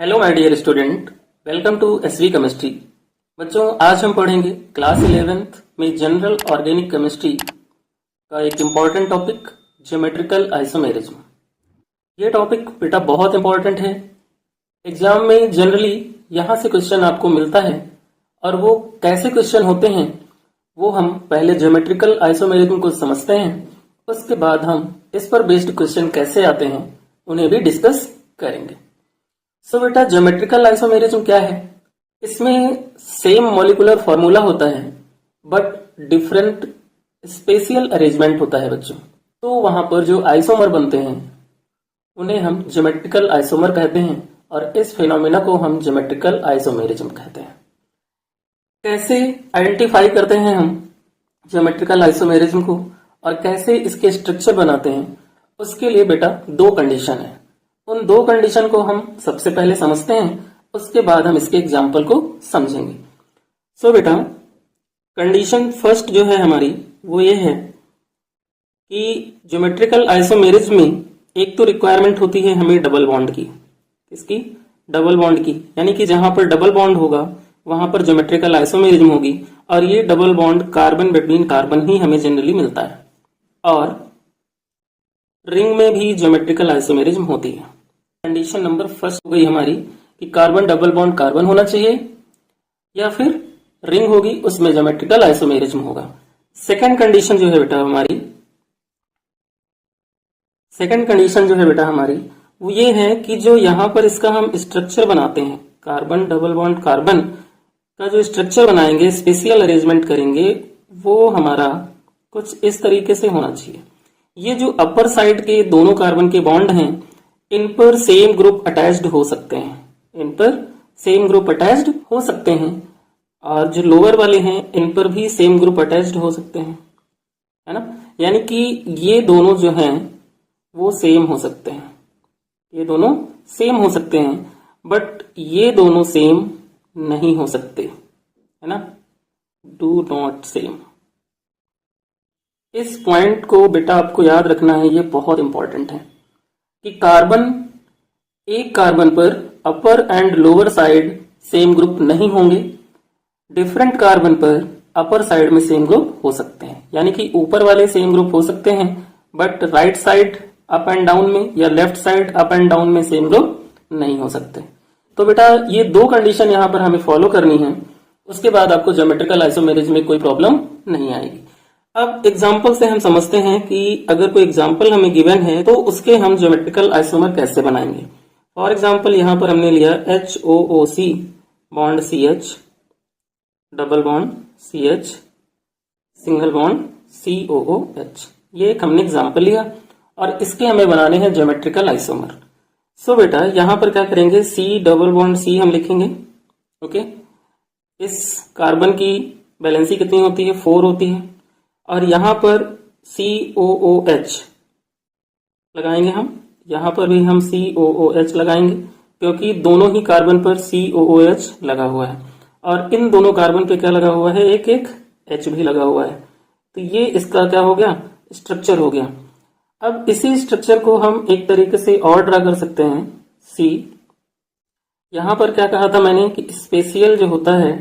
Hello my dear student, welcome to SV chemistry. बच्चों, आज हम पढ़ेंगे क्लास 11th में जनरल ऑर्गेनिक केमिस्ट्री का एक इम्पॉर्टेंट टॉपिक ज्योमेट्रिकल आइसोमेरिज्म। ये टॉपिक बेटा बहुत इंपॉर्टेंट है। एग्जाम में जनरली यहाँ से क्वेश्चन आपको मिलता है और वो कैसे क्वेश्चन होते हैं वो हम पहले ज्योमेट्रिकल आइसोमेरिज्म को समझते हैं, उसके बाद हम इस पर बेस्ड क्वेश्चन कैसे आते हैं उन्हें भी डिस्कस करेंगे। सो बेटा, ज्योमेट्रिकल आइसोमेरिज्म क्या है? इसमें सेम मॉलिक्यूलर फॉर्मूला होता है बट डिफरेंट स्पेशियल अरेंजमेंट होता है बच्चों। तो वहां पर जो आइसोमर बनते हैं उन्हें हम ज्योमेट्रिकल आइसोमर कहते हैं और इस फिनोमेना को हम ज्योमेट्रिकल आइसोमेरिज्म कहते हैं। कैसे आइडेंटिफाई करते हैं हम ज्योमेट्रिकल आइसोमेरिज्म को और कैसे इसके स्ट्रक्चर बनाते हैं, उसके लिए बेटा दो कंडीशन है। उन दो कंडीशन को हम सबसे पहले समझते हैं, उसके बाद हम इसके एग्जाम्पल को समझेंगे। सो बेटा, कंडीशन फर्स्ट जो है हमारी वो ये है कि ज्योमेट्रिकल आइसोमेरिज्म में एक तो रिक्वायरमेंट होती है हमें डबल बॉन्ड की। किसकी? डबल बॉन्ड की। यानी कि जहां पर डबल बॉन्ड होगा वहां पर ज्योमेट्रिकल आइसोमेरिज्म होगी और ये double bond carbon between carbon ही हमें जनरली मिलता है। और रिंग में भी ज्योमेट्रिकल आइसोमेरिज्म होती है। कंडीशन नंबर फर्स्ट हो गई हमारी कि कार्बन डबल बॉन्ड कार्बन होना चाहिए या फिर रिंग होगी उसमें ज्योमेट्रिकल आइसोमेरिज्म होगा। सेकंड कंडीशन जो है बेटा हमारी वो ये है कि जो यहां पर इसका हम स्ट्रक्चर बनाते हैं, कार्बन डबल बॉन्ड कार्बन का जो स्ट्रक्चर बनाएंगे, स्पेशियल अरेंजमेंट करेंगे, वो हमारा कुछ इस तरीके से होना चाहिए। ये जो अपर साइड के दोनों कार्बन के बॉन्ड हैं इन पर सेम ग्रुप अटैच्ड हो सकते हैं, और जो लोअर वाले हैं इन पर भी सेम ग्रुप अटैच्ड हो सकते हैं, है ना। यानी कि ये दोनों जो हैं वो सेम हो सकते हैं, बट ये दोनों सेम नहीं हो सकते, है ना। Do not same. इस पॉइंट को बेटा आपको याद रखना है, ये बहुत इंपॉर्टेंट है कि एक कार्बन पर upper and lower side same group नहीं होंगे, डिफरेंट कार्बन पर अपर साइड में सेम ग्रुप हो सकते हैं। यानी कि ऊपर वाले सेम ग्रुप हो सकते हैं but right side up and down में या left side up and down में सेम ग्रुप नहीं हो सकते। तो बेटा ये दो कंडीशन यहां पर हमें फॉलो करनी है, उसके बाद आपको ज्योमेट्रिकल आइसोमेरिज्म में कोई प्रॉब्लम नहीं आएगी। अब एग्जाम्पल से हम समझते हैं कि अगर कोई एग्जाम्पल हमें गिवन है तो उसके हम ज्योमेट्रिकल आइसोमर कैसे बनाएंगे। फॉर एग्जाम्पल यहां पर हमने लिया HOOC bond CH, double bond CH, single bond COOH। ये एक हमने एग्जाम्पल लिया और इसके हमें बनाने हैं ज्योमेट्रिकल आइसोमर। सो बेटा यहां पर क्या करेंगे, C डबल बॉन्ड C हम लिखेंगे। ओके, इस कार्बन की वैलेंसी कितनी होती है? 4 होती है। और यहां पर COOH लगाएंगे हम, यहां पर भी हम COOH लगाएंगे क्योंकि दोनों ही कार्बन पर COOH लगा हुआ है और इन दोनों कार्बन पे क्या लगा हुआ है? एक H भी लगा हुआ है। तो ये इसका क्या हो गया? स्ट्रक्चर हो गया। अब इसी स्ट्रक्चर को हम एक तरीके से और ड्रा कर सकते हैं। C, यहां पर क्या कहा था मैंने कि स्पेशियल जो होता है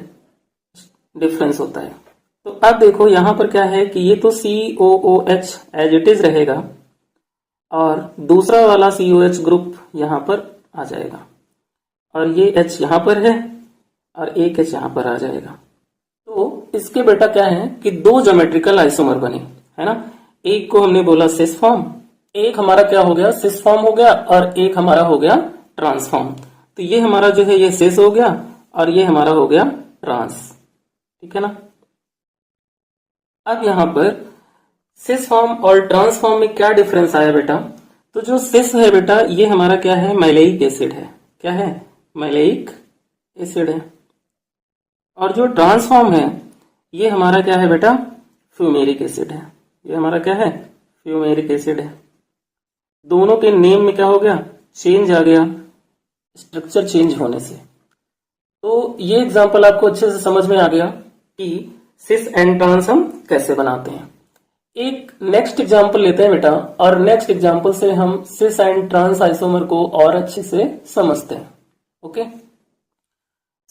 डिफरेंस होता है। तो अब देखो यहां पर क्या है कि ये तो COOH एज इट इज रहेगा और दूसरा वाला COH ग्रुप यहां पर आ जाएगा और ये H यहां पर है और एक H यहां पर आ जाएगा। तो इसके बेटा क्या है कि दो ज्योमेट्रिकल आइसोमर बने, है ना। एक को हमने बोला सिस फॉर्म, एक हमारा क्या हो गया? सिस फॉर्म हो गया और एक हमारा हो गया ट्रांसफॉर्म। तो ये हमारा जो है ये सिस हो गया और ये हमारा हो गया ट्रांस, ठीक है ना। अब यहां पर सिस फॉर्म और ट्रांसफॉर्म में क्या डिफरेंस आया बेटा? तो जो सिस है बेटा ये हमारा क्या है? मैलेइक एसिड है। क्या है? मैलेइक एसिड है। और जो ट्रांसफॉर्म है ये हमारा क्या है बेटा? फ्यूमेरिक एसिड है। ये हमारा क्या है? फ्यूमेरिक एसिड है। दोनों के नेम में क्या हो गया? चेंज आ गया, स्ट्रक्चर चेंज होने से। तो ये एग्जांपल आपको अच्छे से समझ में आ गया कि सिस एंड ट्रांस हम कैसे बनाते हैं। एक नेक्स्ट एग्जांपल लेते हैं बेटा और नेक्स्ट एग्जांपल से हम सिस एंड ट्रांस आइसोमर को और अच्छे से समझते हैं। ओके,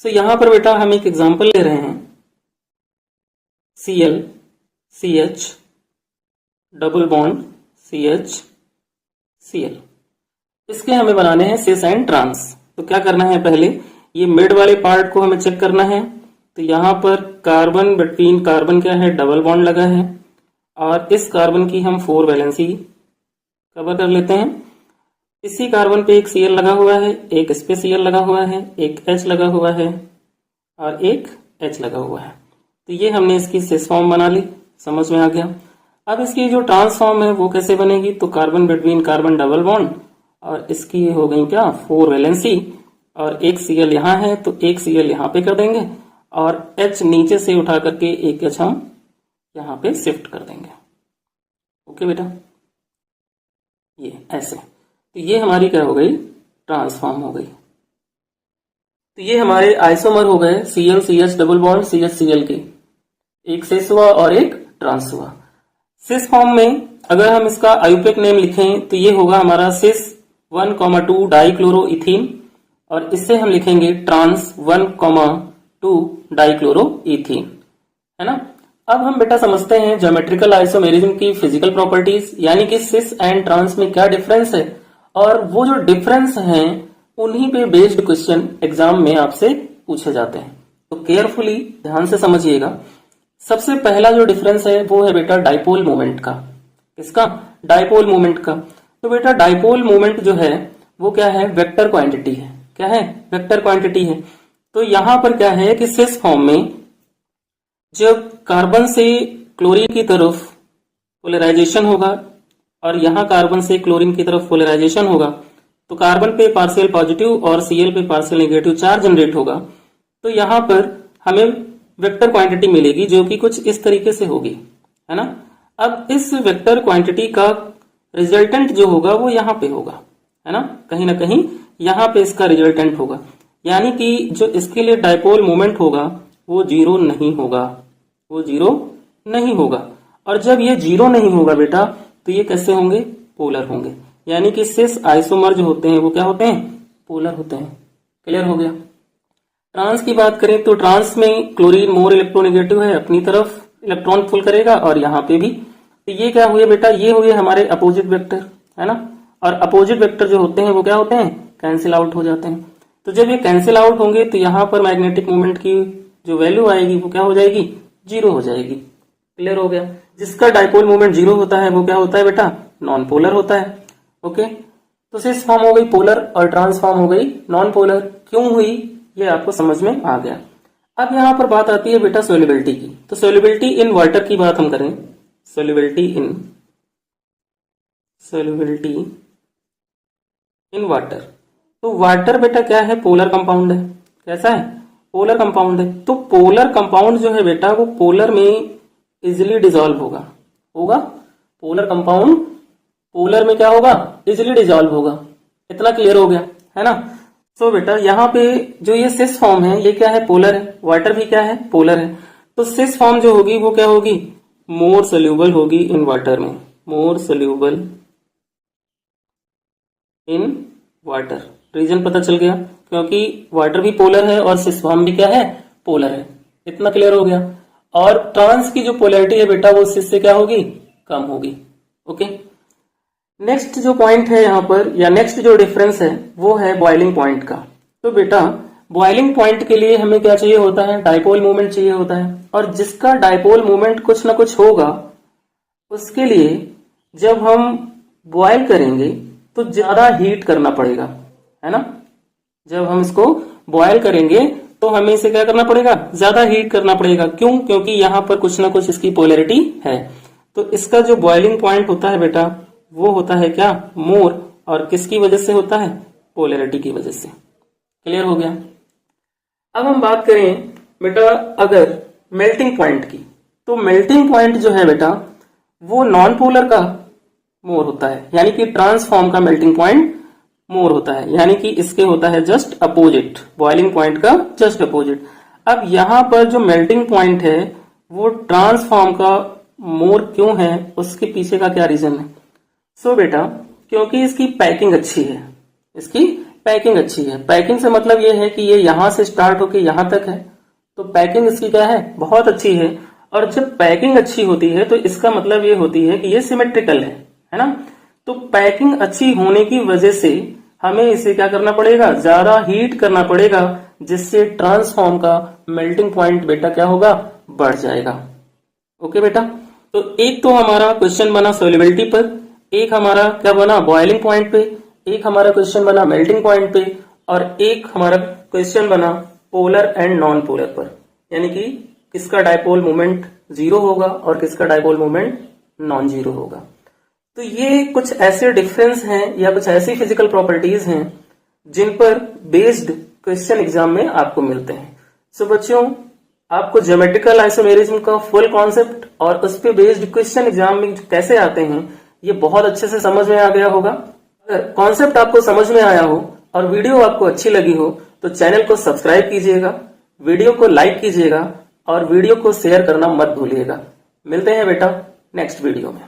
सो यहां पर बेटा हम एक एग्जांपल ले रहे हैं, Cl CH double bond CH Cl, इसके हमें बनाने हैं सिस एंड ट्रांस। तो क्या करना है, पहले ये मिड वाले पार्ट को हमें चेक करना है। तो यहां पर कार्बन बिटवीन कार्बन क्या है, डबल बॉन्ड लगा है, और इस कार्बन की हम 4 वैलेंसी कवर कर लेते हैं। इसी कार्बन पे एक Cl लगा हुआ है, एक इस पे Cl लगा हुआ है, एक H लगा हुआ है और एक H लगा हुआ है। तो ये हमने इसकी सिस फॉर्म बना ली, समझ में आ गया। अब इसकी जो ट्रांसफॉर्म है वो कैसे बनेगी, तो carbon between carbon double bond, और इसकी हो गई क्या 4 वैलेंसी, और एक Cl यहाँ है तो एक Cl यहाँ पे कर देंगे, और H नीचे से उठा करके एक H हम यहाँ पे शिफ्ट कर देंगे। ओके बेटा, ये ऐसे, तो ये हमारी क्या हो गई, ट्रांसफॉर्म हो गई। तो ये हमारे आइसोमर हो गए Cl CH double bond CH Cl के, एक सिस हुआ और एक ट्रांस हुआ। सिस फॉर्म में अगर हम इसका आयुपेक नेम लिखें तो ये होगा हमारा सिस 1,2 डाइक्लोरोइथीन, और इससे हम लिखेंगे ट्रांस 1,2 डाइक्लोरोइथीन, है ना। अब हम बेटा समझते हैं ज्योमेट्रिकल आइसोमेरिज्म की फिजिकल प्रॉपर्टीज, यानी कि सिस एंड ट्रांस में क्या डिफरेंस है, और वो जो डिफरेंस हैं उन्हीं पे बेस्ड क्वेश्चन एग्जाम में आपसे पूछे जाते हैं। तो केयरफुली ध्यान से समझिएगा। सबसे पहला जो डिफरेंस है वो है बेटा डाइपोल मोमेंट का। किसका, डाइपोल मोमेंट का। तो बेटा डाइपोल मोमेंट जो है वो क्या है, वेक्टर क्वांटिटी है। क्या है, वेक्टर क्वांटिटी है। तो यहां पर क्या है कि सिस फॉर्म में जब कार्बन से क्लोरीन की तरफ पोलराइजेशन होगा और यहां कार्बन से क्लोरीन की तरफ पोलराइजेशन होगा, तो कार्बन पे पार्शियल पॉजिटिव और Cl पे पार्शियल नेगेटिव चार्ज जनरेट होगा। तो यहां पर हमें वेक्टर क्वांटिटी मिलेगी जो कि कुछ इस तरीके से होगी, है ना। अब इस वेक्टर क्वांटिटी का रिजल्टेंट जो होगा वो यहाँ पे होगा, है ना, कहीं ना कहीं यहाँ पे इसका रिजल्टेंट होगा, यानी कि जो इसके लिए डाइपोल मोमेंट होगा वो 0 नहीं होगा, वो 0 नहीं होगा। और जब ये 0 नहीं होगा बेटा तो ये कैसे होंगे, पोलर होंगे, यानी कि सिस आइसोमर जो होते हैं वो क्या होते हैं, पोलर होते हैं। क्लियर हो गया। ट्रांस की बात करें तो ट्रांस में क्लोरीन मोर इलेक्ट्रोनेगेटिव है, अपनी तरफ इलेक्ट्रॉन पुल करेगा, और यहाँ पे भी। तो ये क्या हुए बेटा, ये हुए हमारे अपोजिट वेक्टर, है ना। और अपोजिट वेक्टर जो होते हैं वो क्या होते हैं, कैंसिल आउट हो जाते हैं। तो जब ये कैंसिल आउट होंगे तो यहाँ पर मैग्नेटिक मोमेंट की जो वैल्यू आएगी वो क्या हो जाएगी, 0 हो जाएगी। क्लियर हो गया। जिसका डाइपोल मोमेंट 0 होता है वो क्या होता है बेटा, नॉन पोलर होता है। ओके, तो सिस फॉर्म हो गई पोलर और ट्रांसफॉर्म हो गई नॉन पोलर। क्यों हुई ये आपको समझ में आ गया। अब यहां पर बात आती है बेटा सोल्युबिलिटी की। तो सोल्युबिलिटी इन वाटर की बात हम करें, सोल्युबिलिटी इन वाटर। तो वाटर बेटा क्या है, पोलर कंपाउंड है। कैसा है, पोलर कंपाउंड है। तो पोलर कंपाउंड जो है बेटा वो पोलर में इजिली डिसॉल्व होगा। पोलर कंपाउंड पोलर में क्या होगा, इजिली डिसॉल्व होगा। इतना क्लियर हो गया, है ना। तो बेटा यहाँ पे जो ये सिस फॉर्म है ये क्या है, पोलर है। वाटर भी क्या है, पोलर है। तो सिस फॉर्म जो होगी वो क्या होगी, मोर सोल्यूबल होगी इन वाटर में, more soluble in water. Reason पता चल गया, क्योंकि वाटर भी पोलर है और सिस फॉर्म भी क्या है, पोलर है। इतना क्लियर हो गया। और ट्रांस की जो पोलैरिटी है बेटा वो सिस से क्या होगी, कम होगी। ओके, नेक्स्ट जो पॉइंट है यहाँ पर, या नेक्स्ट जो डिफरेंस है वो है बॉइलिंग पॉइंट का। तो बेटा बॉइलिंग पॉइंट के लिए हमें क्या चाहिए होता है, डाइपोल मोमेंट चाहिए होता है। और जिसका डाइपोल मोमेंट कुछ ना कुछ होगा उसके लिए जब हम बॉयल करेंगे तो ज्यादा हीट करना पड़ेगा, है ना। जब हम इसको बॉयल करेंगे तो हमें इसे क्या करना पड़ेगा, ज्यादा हीट करना पड़ेगा। क्यों, क्योंकि यहाँ पर कुछ ना कुछ इसकी पोलैरिटी है। तो इसका जो बॉइलिंग पॉइंट होता है बेटा वो होता है क्या, मोर। और किसकी वजह से होता है, पोलैरिटी की वजह से। क्लियर हो गया। अब हम बात करें बेटा अगर मेल्टिंग पॉइंट की, तो मेल्टिंग पॉइंट जो है बेटा वो नॉन पोलर का मोर होता है, यानी कि ट्रांसफॉर्म का मेल्टिंग पॉइंट मोर होता है, यानी कि इसके होता है जस्ट अपोजिट, बॉइलिंग पॉइंट का जस्ट अपोजिट। अब यहां पर जो मेल्टिंग पॉइंट है वो ट्रांसफॉर्म का मोर क्यों है, उसके पीछे का क्या रीजन है। सो बेटा क्योंकि इसकी पैकिंग अच्छी है, इसकी पैकिंग अच्छी है। पैकिंग से मतलब ये है कि ये यहां से स्टार्ट होके यहां तक है, तो पैकिंग इसकी क्या है, बहुत अच्छी है। और जब पैकिंग अच्छी होती है तो इसका मतलब ये होती है कि ये सिमेट्रिकल है ना। तो पैकिंग अच्छी होने की वजह से हमें इसे क्या करना पड़ेगा, ज्यादा हीट करना पड़ेगा, जिससे ट्रांसफॉर्म का मेल्टिंग पॉइंट बेटा क्या होगा, बढ़ जाएगा। ओके बेटा, तो एक तो हमारा क्वेश्चन बना सोल्युबिलिटी पर, एक हमारा क्या बना बॉइलिंग पॉइंट पे, एक हमारा क्वेश्चन बना मेल्टिंग पॉइंट पे, और एक हमारा क्वेश्चन बना पोलर एंड नॉन पोलर पर, यानी कि किसका डायपोल मोमेंट 0 होगा और किसका डायपोल मोमेंट नॉन जीरो होगा। तो ये कुछ ऐसे डिफरेंस हैं या कुछ ऐसी फिजिकल प्रॉपर्टीज हैं जिन पर बेस्ड क्वेश्चन एग्जाम में आपको मिलते हैं। सो बच्चों, आपको ज्योमेट्रिकल आइसोमेरिज्म का फुल कॉन्सेप्ट और उस पे बेस्ड क्वेश्चन एग्जाम में कैसे आते हैं ये बहुत अच्छे से समझ में आ गया होगा। अगर कॉन्सेप्ट आपको समझ में आया हो और वीडियो आपको अच्छी लगी हो तो चैनल को सब्सक्राइब कीजिएगा, वीडियो को लाइक कीजिएगा और वीडियो को शेयर करना मत भूलिएगा। मिलते हैं बेटा नेक्स्ट वीडियो में।